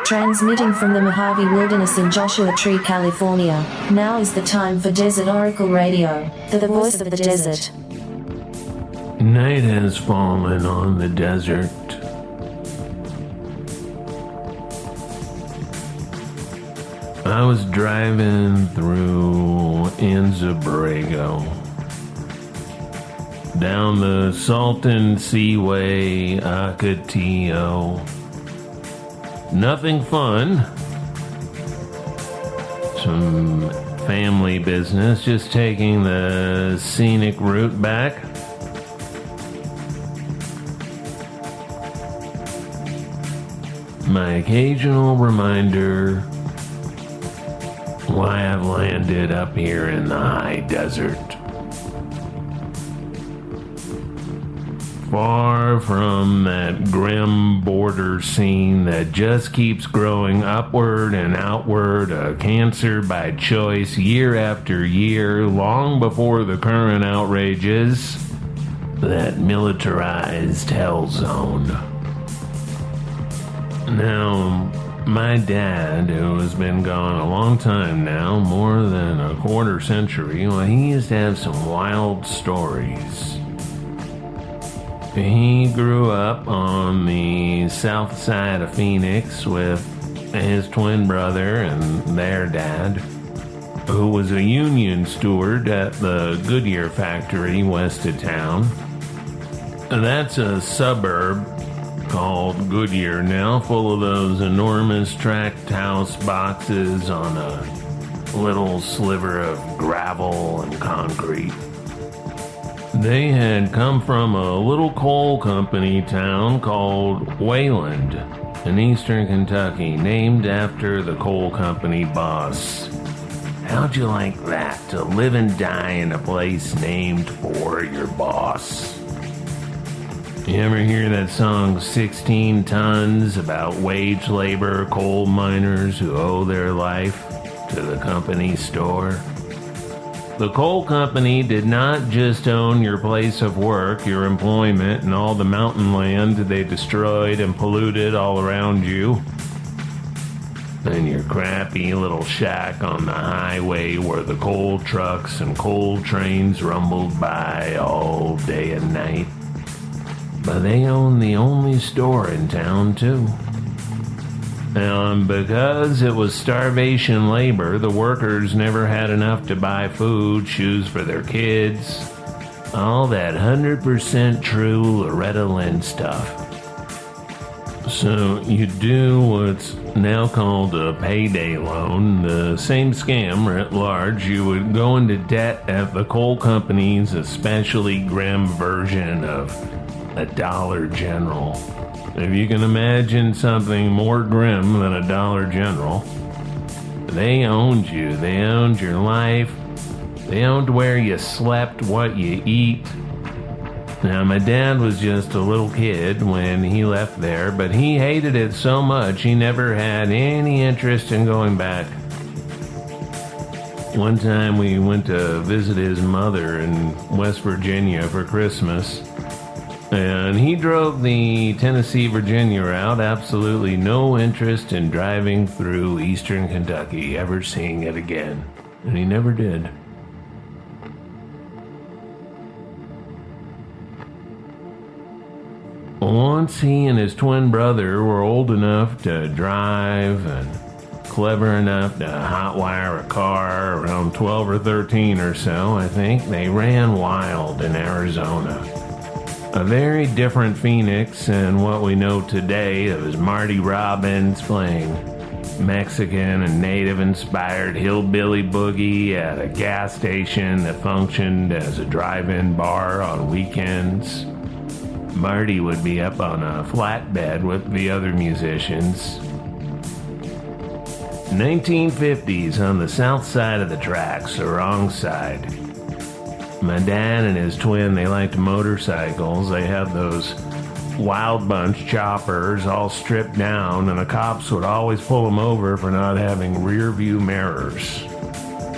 Transmitting from the Mojave Wilderness in Joshua Tree, California, now is the time for Desert Oracle Radio, the voice of the desert. Night has fallen on the desert. I was driving through Anza-Borrego, down the Salton Seaway, Ocotillo. Nothing fun. Some family business, just taking the scenic route back. My occasional reminder why I've landed up here in the high desert. Far from that grim border scene that just keeps growing upward and outward, a cancer by choice year after year, long before the current outrages, that militarized hell zone. Now, my dad, who has been gone a long time now, more than a quarter century, well, he used to have some wild stories. He grew up on the south side of Phoenix with his twin brother and their dad, who was a union steward at the Goodyear factory west of town. That's a suburb called Goodyear now, full of those enormous tract house boxes on a little sliver of gravel and concrete. They had come from a little coal company town called Wayland in eastern Kentucky, named after the coal company boss. How'd you like that, to live and die in a place named for your boss? You ever hear that song 16 Tons about wage labor coal miners who owe their life to the company store? The coal company did not just own your place of work, your employment, and all the mountain land they destroyed and polluted all around you, and your crappy little shack on the highway where the coal trucks and coal trains rumbled by all day and night. But they owned the only store in town, too. And because it was starvation labor, the workers never had enough to buy food, shoes for their kids, all that 100% true Loretta Lynn stuff. So you do what's now called a payday loan, the same scam writ large. You would go into debt at the coal company's especially grim version of a Dollar General. If you can imagine something more grim than a Dollar General, they owned you. They owned your life. They owned where you slept, what you eat. Now, my dad was just a little kid when he left there, but he hated it so much he never had any interest in going back. One time we went to visit his mother in West Virginia for Christmas, and he drove the Tennessee-Virginia route, absolutely no interest in driving through eastern Kentucky, ever seeing it again. And he never did. Once he and his twin brother were old enough to drive and clever enough to hotwire a car, around 12 or 13 or so, I think, they ran wild in Arizona. A very different Phoenix than what we know today. It was Marty Robbins playing Mexican and native-inspired hillbilly boogie at a gas station that functioned as a drive-in bar on weekends. Marty would be up on a flatbed with the other musicians. 1950s on the south side of the tracks, the wrong side. My dad and his twin, they liked motorcycles. They had those Wild Bunch choppers all stripped down, and the cops would always pull them over for not having rear view mirrors.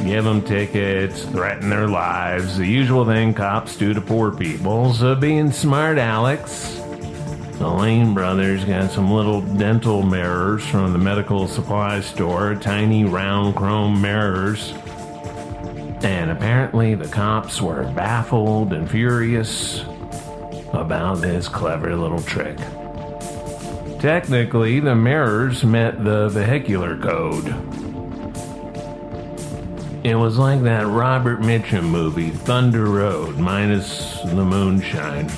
Give them tickets, threaten their lives, the usual thing cops do to poor people. So being smart Alex, The Lane brothers got some little dental mirrors from the medical supply store, tiny round chrome mirrors. And apparently the cops were baffled and furious about this clever little trick. Technically, the mirrors met the vehicular code. It was like that Robert Mitchum movie, Thunder Road, minus the moonshine.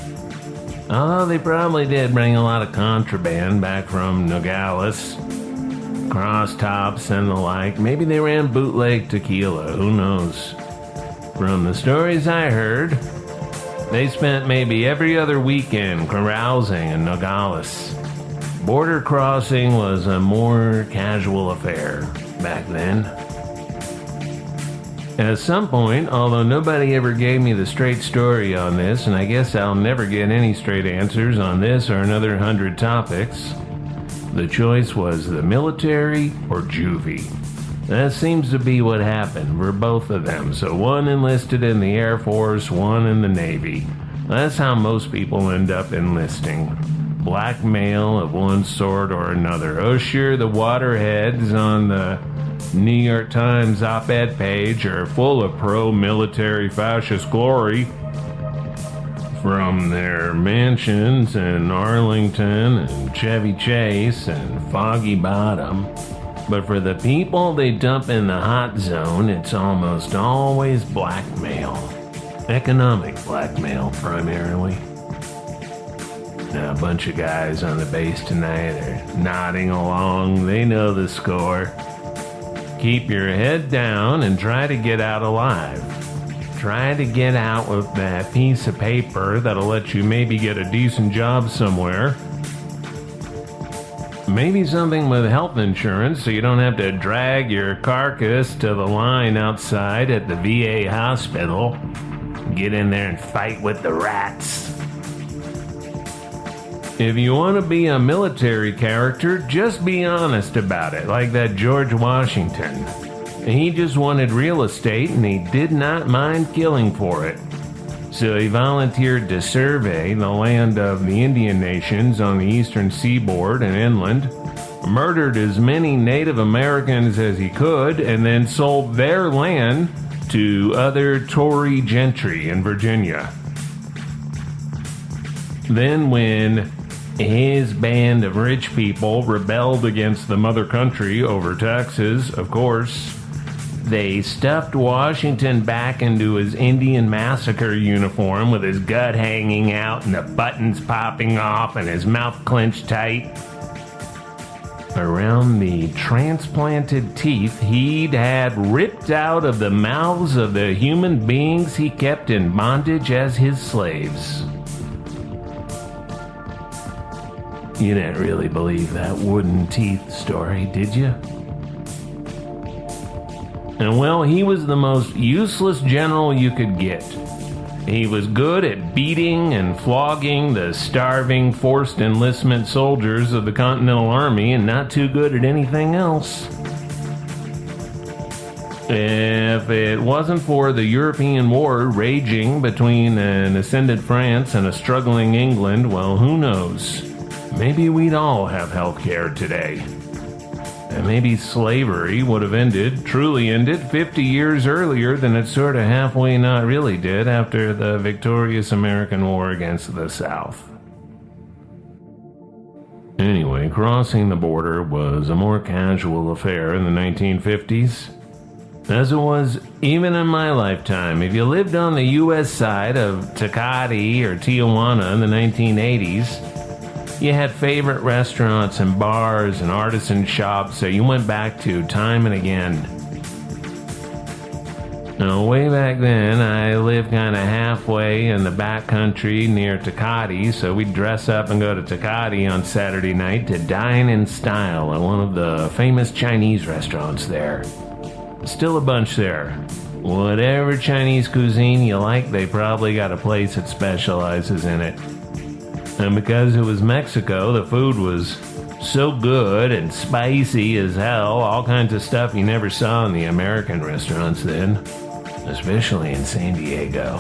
Although they probably did bring a lot of contraband back from Nogales, cross tops and the like. Maybe they ran bootleg tequila, who knows. From the stories I heard, they spent maybe every other weekend carousing in Nogales. Border crossing was a more casual affair back then. At some point, although nobody ever gave me the straight story on this, and I guess I'll never get any straight answers on this or another 100 topics, the choice was the military or juvie. That seems to be what happened for both of them. So one enlisted in the Air Force, one in the Navy. That's how most people end up enlisting. Blackmail of one sort or another. Oh sure, the waterheads on the New York Times op-ed page are full of pro-military fascist glory from their mansions in Arlington and Chevy Chase and Foggy Bottom. But for the people they dump in the hot zone, it's almost always blackmail. Economic blackmail, primarily. Now, a bunch of guys on the base tonight are nodding along. They know the score. Keep your head down and try to get out alive. Try to get out with that piece of paper that'll let you maybe get a decent job somewhere. Maybe something with health insurance so you don't have to drag your carcass to the line outside at the VA hospital. Get in there and fight with the rats. If you want to be a military character, just be honest about it, like that George Washington. He just wanted real estate and he did not mind killing for it. So he volunteered to survey the land of the Indian nations on the eastern seaboard and inland, murdered as many Native Americans as he could, and then sold their land to other Tory gentry in Virginia. Then when his band of rich people rebelled against the mother country over taxes, of course, they stuffed Washington back into his Indian massacre uniform with his gut hanging out and the buttons popping off and his mouth clenched tight. Around the transplanted teeth he'd had ripped out of the mouths of the human beings he kept in bondage as his slaves. You didn't really believe that wooden teeth story, did you? And well, he was the most useless general you could get. He was good at beating and flogging the starving, forced enlistment soldiers of the Continental Army and not too good at anything else. If it wasn't for the European war raging between an ascendant France and a struggling England, well, who knows? Maybe we'd all have health care today. And maybe slavery would have truly ended 50 years earlier than it sort of halfway not really did after the victorious American war against the South. Anyway, crossing the border was a more casual affair in the 1950s, as it was even in my lifetime. If you lived on the U.S. side of Tecate or Tijuana in the 1980s, you had favorite restaurants and bars and artisan shops that you went back to time and again. Now, way back then, I lived kind of halfway in the back country near Tecate, so we'd dress up and go to Tecate on Saturday night to dine in style at one of the famous Chinese restaurants there. Still a bunch there. Whatever Chinese cuisine you like, they probably got a place that specializes in it. And because it was Mexico, the food was so good and spicy as hell, all kinds of stuff you never saw in the American restaurants then, especially in San Diego.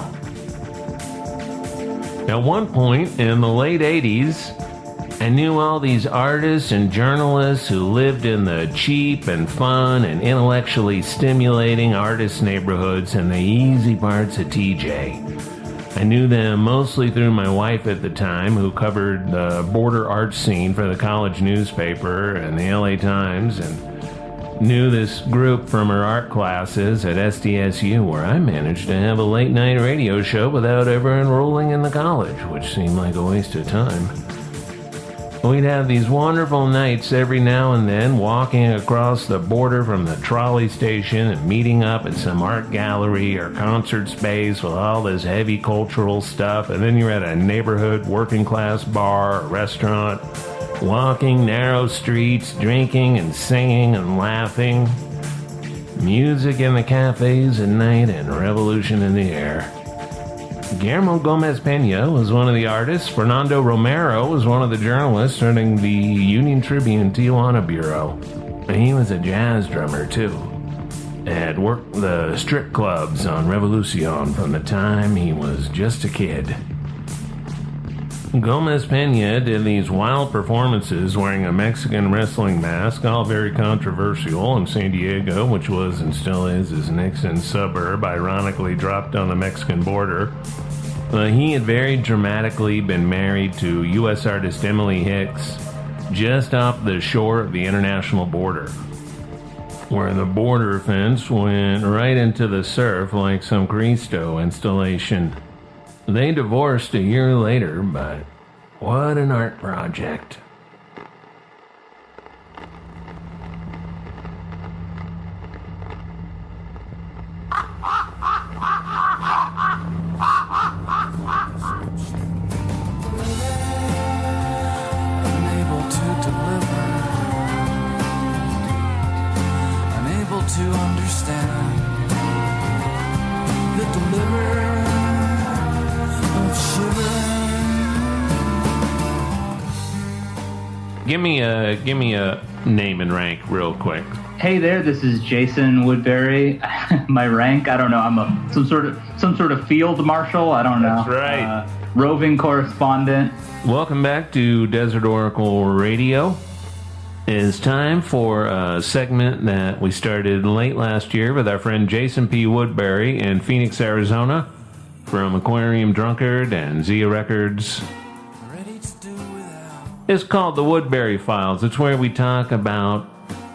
At one point in the late 80s, I knew all these artists and journalists who lived in the cheap and fun and intellectually stimulating artist neighborhoods in the easy parts of TJ. I knew them mostly through my wife at the time, who covered the border art scene for the college newspaper and the LA Times, and knew this group from her art classes at SDSU, where I managed to have a late night radio show without ever enrolling in the college, which seemed like a waste of time. We'd have these wonderful nights every now and then, walking across the border from the trolley station and meeting up at some art gallery or concert space with all this heavy cultural stuff, and then you're at a neighborhood working class bar or restaurant, walking narrow streets, drinking and singing and laughing. Music in the cafes at night and revolution in the air. Guillermo Gomez Pena was one of the artists. Fernando Romero was one of the journalists running the Union Tribune Tijuana Bureau. He was a jazz drummer, too. Had worked the strip clubs on Revolucion from the time he was just a kid. Gomez Pena did these wild performances wearing a Mexican wrestling mask, all very controversial in San Diego, which was and still is his Nixon suburb, ironically dropped on the Mexican border. He had very dramatically been married to U.S. artist Emily Hicks just off the shore of the international border, where the border fence went right into the surf like some Cristo installation. They divorced a year later, but what an art project. Unable to deliver, unable to understand the deliverer of sugar. Give me a name and rank real quick. Hey there, this is Jason Woodbury. My rank, I don't know. I'm some sort of field marshal. I don't know. That's right. Roving correspondent. Welcome back to Desert Oracle Radio. It's time for a segment that we started late last year with our friend Jason P. Woodbury in Phoenix, Arizona, from Aquarium Drunkard and Zia Records. It's called the Woodbury Files. It's where we talk about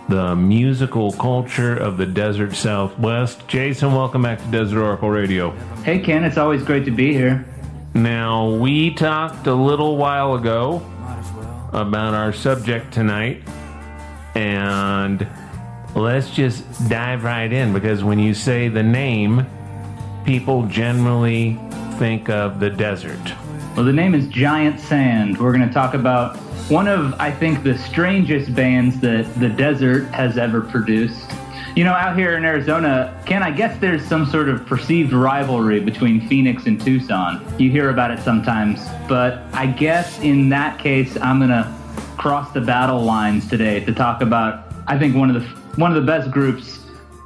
the musical culture of the desert Southwest. Jason, welcome back to Desert Oracle Radio. Hey Ken, it's always great to be here. Now, we talked a little while ago about our subject tonight, and let's just dive right in, because when you say the name, people generally think of the desert. Well, the name is Giant Sand. We're going to talk about one of, I think, the strangest bands that the desert has ever produced. You know, out here in Arizona, Ken, I guess there's some sort of perceived rivalry between Phoenix and Tucson. You hear about it sometimes, but I guess in that case, I'm going to cross the battle lines today to talk about, I think, one of the best groups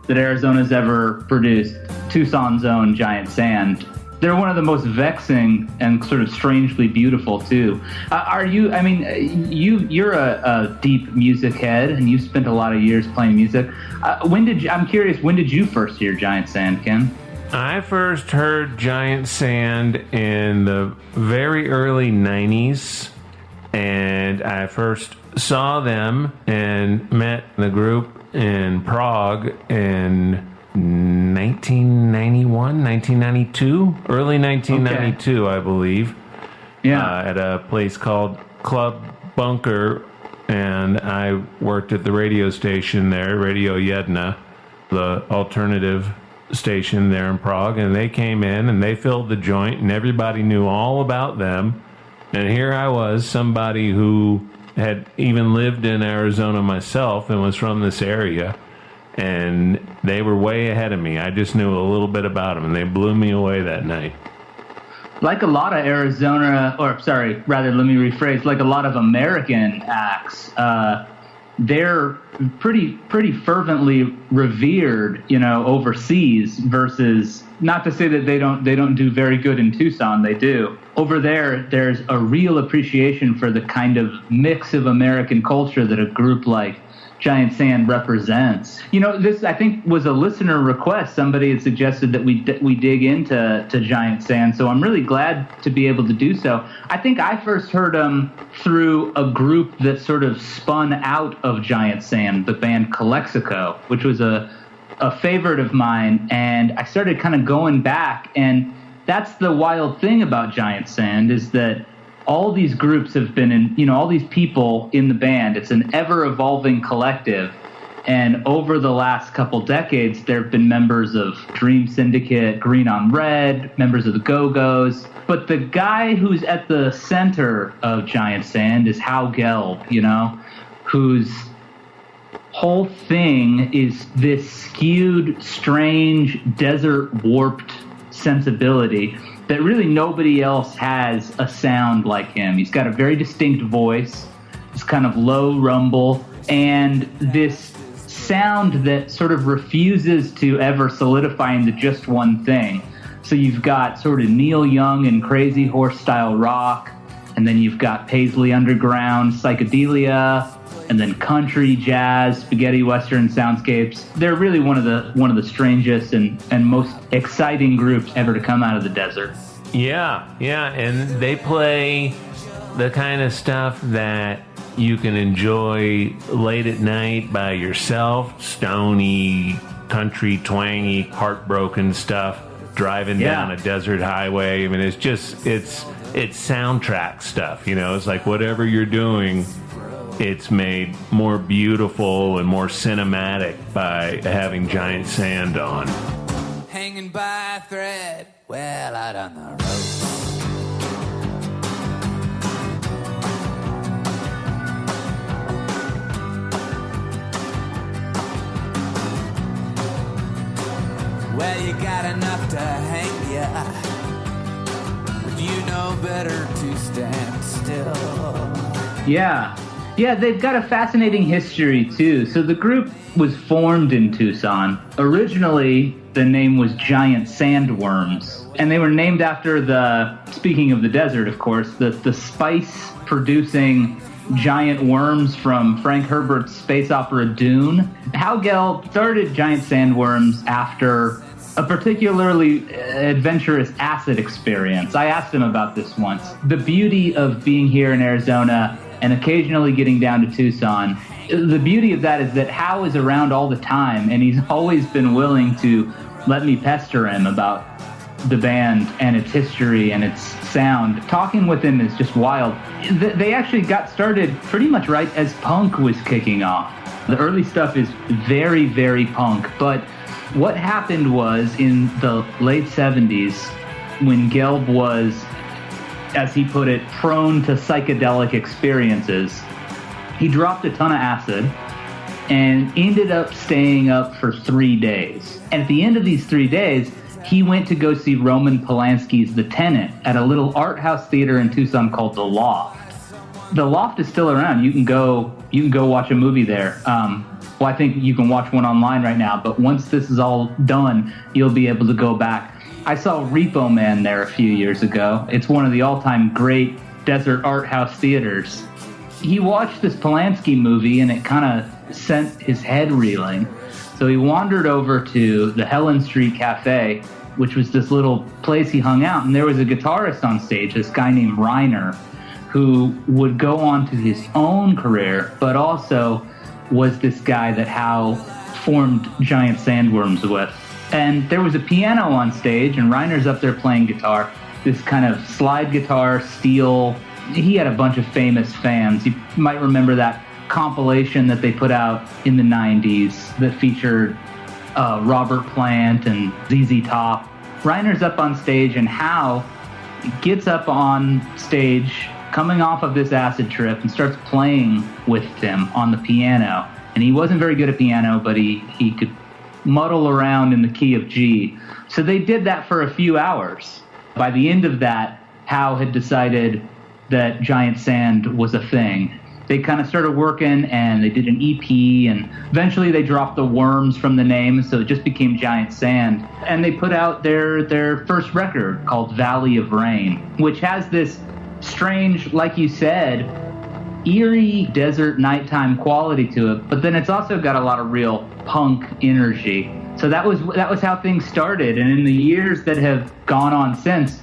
that Arizona's ever produced, Tucson's own Giant Sand. They're one of the most vexing and sort of strangely beautiful, too. You're a deep music head, and you've spent a lot of years playing music. I'm curious, when did you first hear Giant Sand, Ken? I first heard Giant Sand in the very early 90s, and I first saw them and met the group in Prague in 1992, early 1992, okay. I believe. Yeah. At a place called Club Bunker, and I worked at the radio station there, Radio Jedna, the alternative station there in Prague, and they came in and they filled the joint, and everybody knew all about them. And here I was, somebody who had even lived in Arizona myself and was from this area. And they were way ahead of me. I just knew a little bit about them, and they blew me away that night. Like a lot of like a lot of American acts, they're pretty fervently revered, overseas versus not to say that they don't do very good in Tucson. They do. Over there, there's a real appreciation for the kind of mix of American culture that a group like Giant Sand represents. This, I think, was a listener request. Somebody had suggested that we dig into Giant Sand, so I'm really glad to be able to do so. I think I first heard them through a group that sort of spun out of Giant Sand, the band Calexico, which was a favorite of mine, and I started kind of going back, and that's the wild thing about Giant Sand, is that all these groups have been in, all these people in the band, it's an ever-evolving collective, and over the last couple decades, there have been members of Dream Syndicate, Green on Red, members of the Go-Go's, but the guy who's at the center of Giant Sand is Hal Gelb, whose whole thing is this skewed, strange, desert warped sensibility that really nobody else has a sound like him. He's got a very distinct voice, this kind of low rumble, and this sound that sort of refuses to ever solidify into just one thing. So you've got sort of Neil Young and Crazy Horse style rock, and then you've got Paisley Underground, psychedelia, and then country, jazz, spaghetti western soundscapes. They're really one of the strangest and most exciting groups ever to come out of the desert. Yeah, and they play the kind of stuff that you can enjoy late at night by yourself, stony, country, twangy, heartbroken stuff, driving down a desert highway. I mean, it's soundtrack stuff, It's like whatever you're doing, it's made more beautiful and more cinematic by having Giant Sand on. Hanging by a thread, well out on the road. Well, you got enough to hang ya, but you know better to stand still. Yeah, they've got a fascinating history, too. So the group was formed in Tucson. Originally, the name was Giant Sandworms. And they were named after speaking of the desert, of course, the spice-producing giant worms from Frank Herbert's space opera Dune. Hal Gelb started Giant Sandworms after a particularly adventurous acid experience. I asked him about this once. The beauty of being here in Arizona and occasionally getting down to Tucson, the beauty of that is that Hal is around all the time, and he's always been willing to let me pester him about the band and its history and its sound. Talking with him is just wild. They actually got started pretty much right as punk was kicking off. The early stuff is very, very punk, but what happened was in the late 70s, when Gelb was, as he put it, prone to psychedelic experiences, he dropped a ton of acid and ended up staying up for 3 days. And at the end of these 3 days, he went to go see Roman Polanski's The Tenant at a little art house theater in Tucson called The Loft. The Loft is still around. You can go watch a movie there. Well, I think you can watch one online right now, but once this is all done, you'll be able to go back. I saw Repo Man there a few years ago. It's one of the all-time great desert art house theaters. He watched this Polanski movie, and it kind of sent his head reeling. So he wandered over to the Helen Street Cafe, which was this little place he hung out, and there was a guitarist on stage, this guy named Reiner, who would go on to his own career, but also was this guy that Hal formed Giant Sandworms with. And there was a piano on stage, and Reiner's up there playing guitar, this kind of slide guitar, steel. He had a bunch of famous fans. You might remember that compilation that they put out in the 90s that featured Robert Plant and ZZ Top. Reiner's up on stage, and Hal gets up on stage coming off of this acid trip and starts playing with him on the piano. And he wasn't very good at piano, but he could muddle around in the key of G. So they did that for a few hours. By the end of that, Hal had decided that Giant Sand was a thing. they kind of started working, and they did an EP, and eventually they dropped the worms from the name, so it just became Giant Sand. And they put out their first record called Valley of Rain, which has this strange, like you said, eerie desert nighttime quality to it, but then it's also got a lot of real punk energy. So that was how things started, and in the years that have gone on since,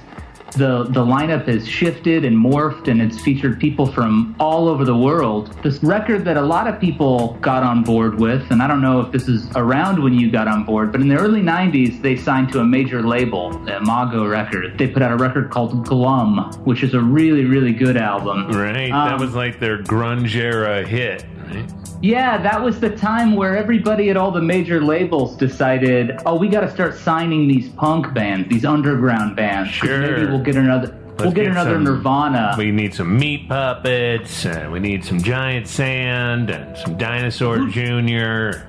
the lineup has shifted and morphed, and it's featured people from all over the world. This record that a lot of people got on board with, and I don't know if this is around when you got on board, but in the early 90s, they signed to a major label, Imago Record. They put out a record called Glum, which is a really, really good album. Right, that was like their grunge era hit, right? Yeah, that was the time where everybody at all the major labels decided, oh, we got to start signing these punk bands, these underground bands. Sure. Maybe we'll get another Nirvana. We need some Meat Puppets, and we need some Giant Sand, and some Dinosaur Jr.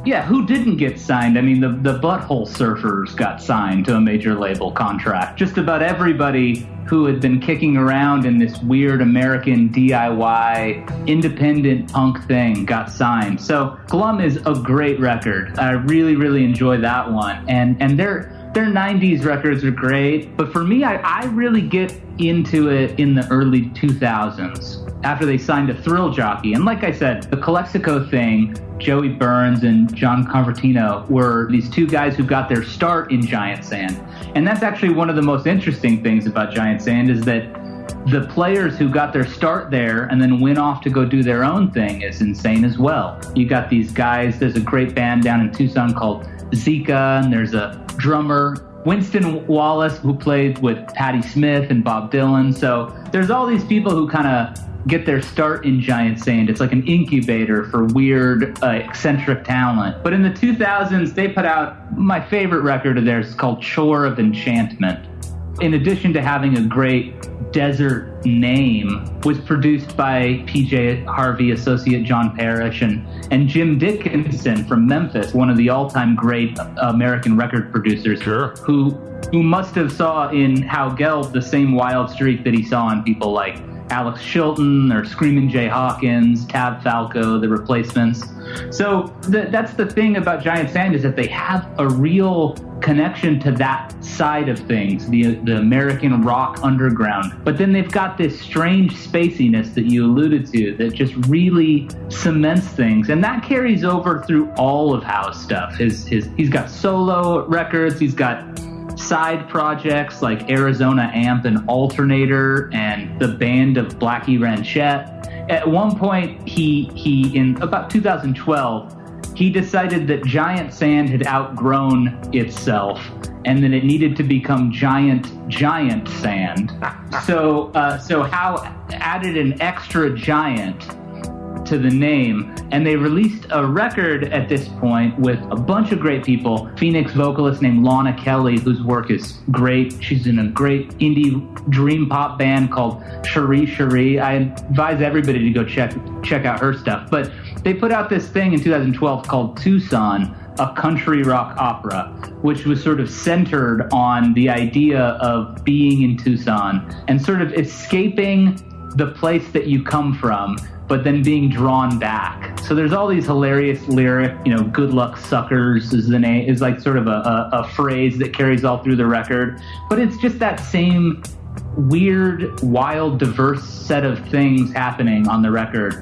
Yeah, who didn't get signed? I mean, the Butthole Surfers got signed to a major label contract. Just about everybody who had been kicking around in this weird American DIY independent punk thing got signed. So Glum is a great record. I really, really enjoy that one. And their 90s records are great. But for me, I really get into it in the early 2000s after they signed to Thrill Jockey. And like I said, the Calexico thing, Joey Burns and John Convertino were these two guys who got their start in Giant Sand. And that's actually one of the most interesting things about Giant Sand is that the players who got their start there and then went off to go do their own thing is insane as well. You got these guys, there's a great band down in Tucson called Zika, and there's a drummer, Winston Wallace, who played with Patti Smith and Bob Dylan. So there's all these people who kind of get their start in Giant Sand. It's like an incubator for weird, eccentric talent. But in the 2000s, they put out my favorite record of theirs. It's called Chore of Enchantment. In addition to having a great desert name, was produced by PJ Harvey associate John Parrish and Jim Dickinson from Memphis, one of the all-time great American record producers. Sure. Who must have saw in How Gelb the same wild streak that he saw in people like Alex Chilton or Screamin' Jay Hawkins, Tab Falco, The Replacements. So that's the thing about Giant Sand is that they have a real connection to that side of things, the American rock underground. But then they've got this strange spaciness that you alluded to that just really cements things. And that carries over through all of Howe's stuff. He's got solo records, he's got side projects like Arizona Amp and Alternator and the band of Blackie Ranchette. At one point, he in about 2012, he decided that Giant Sand had outgrown itself and that it needed to become Giant Sand. So Howe added an extra giant to the name, and they released a record at this point with a bunch of great people. Phoenix vocalist named Lana Kelly, whose work is great. She's in a great indie dream pop band called Cherie Cherie. I advise everybody to go check out her stuff. But they put out this thing in 2012 called Tucson, a country rock opera, which was sort of centered on the idea of being in Tucson and sort of escaping the place that you come from, but then being drawn back. So there's all these hilarious lyric, good luck suckers is the name, is like sort of a phrase that carries all through the record. But it's just that same weird, wild, diverse set of things happening on the record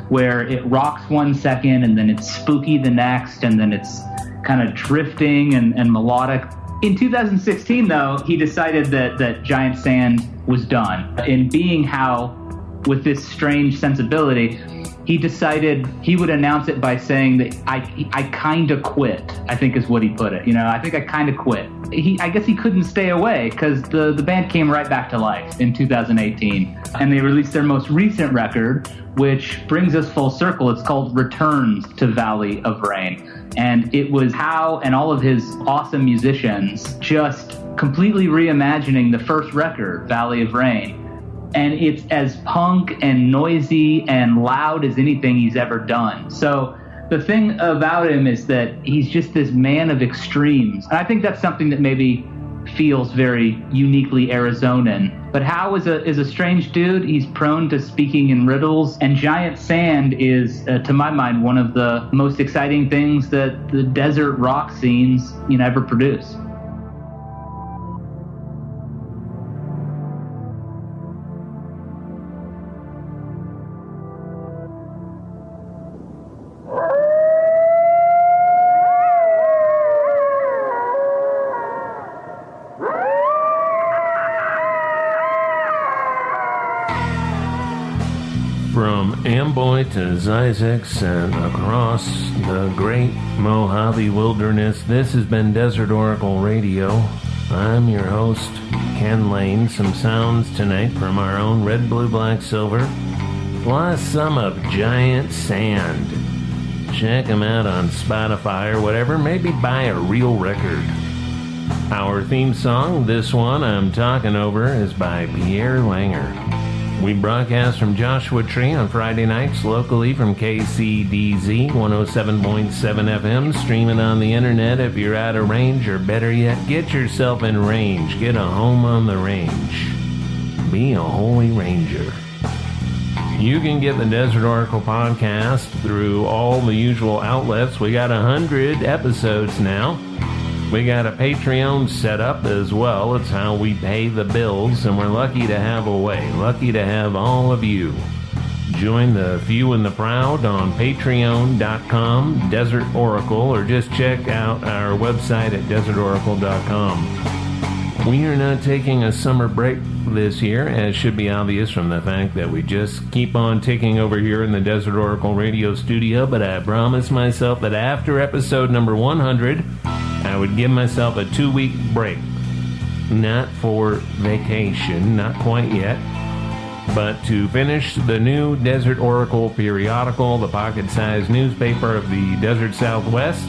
where it rocks 1 second and then it's spooky the next and then it's kind of drifting and melodic. In 2016, though, he decided that Giant Sand was done. In being Howe, with this strange sensibility, he decided he would announce it by saying that I kind of quit, I think is what he put it. I think I kind of quit. I guess he couldn't stay away because the band came right back to life in 2018. And they released their most recent record, which brings us full circle. It's called Returns to Valley of Rain. And it was Howe and all of his awesome musicians just completely reimagining the first record, Valley of Rain. And it's as punk and noisy and loud as anything he's ever done. So the thing about him is that he's just this man of extremes. And I think that's something that maybe feels very uniquely Arizonan, But Hal is a strange dude. He's prone to speaking in riddles, and giant sand is, to my mind, one of the most exciting things that the desert rock scenes ever produce. From Amboy to Zizix and across the great Mojave Wilderness, this has been Desert Oracle Radio. I'm your host, Ken Lane. Some sounds tonight from our own Red, Blue, Black, Silver, plus some of Giant Sand. Check them out on Spotify or whatever. Maybe buy a real record. Our theme song, this one I'm talking over, is by Pierre Langer. We broadcast from Joshua Tree on Friday nights locally from KCDZ 107.7 FM, streaming on the internet if you're out of range, or better yet, get yourself in range. Get a home on the range. Be a holy ranger. You can get the Desert Oracle podcast through all the usual outlets. We got 100 episodes now. We got a Patreon set up as well. It's how we pay the bills, and we're lucky to have a way. Lucky to have all of you. Join the few and the proud on patreon.com, Desert Oracle, or just check out our website at desertoracle.com. We are not taking a summer break this year, as should be obvious from the fact that we just keep on ticking over here in the Desert Oracle radio studio, but I promised myself that after episode number 100, I would give myself a 2-week break. Not for vacation, not quite yet, but to finish the new Desert Oracle periodical, the pocket-sized newspaper of the Desert Southwest,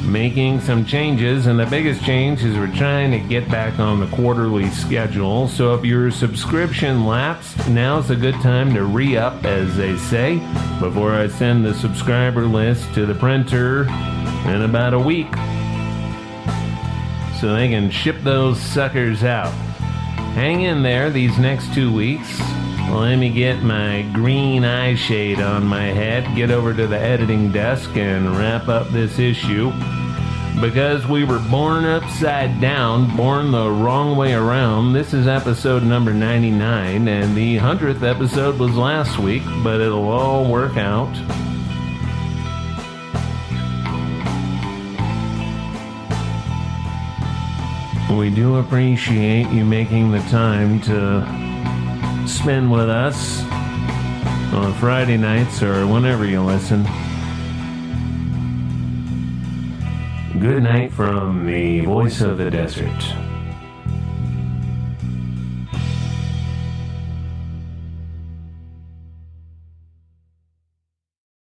making some changes, and the biggest change is we're trying to get back on the quarterly schedule. So if your subscription lapsed, now's a good time to re-up, as they say, before I send the subscriber list to the printer in about a week, so they can ship those suckers out. Hang in there these next 2 weeks. Let me get my green eye shade on my head, get over to the editing desk, and wrap up this issue. Because we were born upside down, born the wrong way around, this is episode number 99, and the 100th episode was last week, but it'll all work out. We do appreciate you making the time to spend with us on Friday nights or whenever you listen. Good night from the voice of the desert.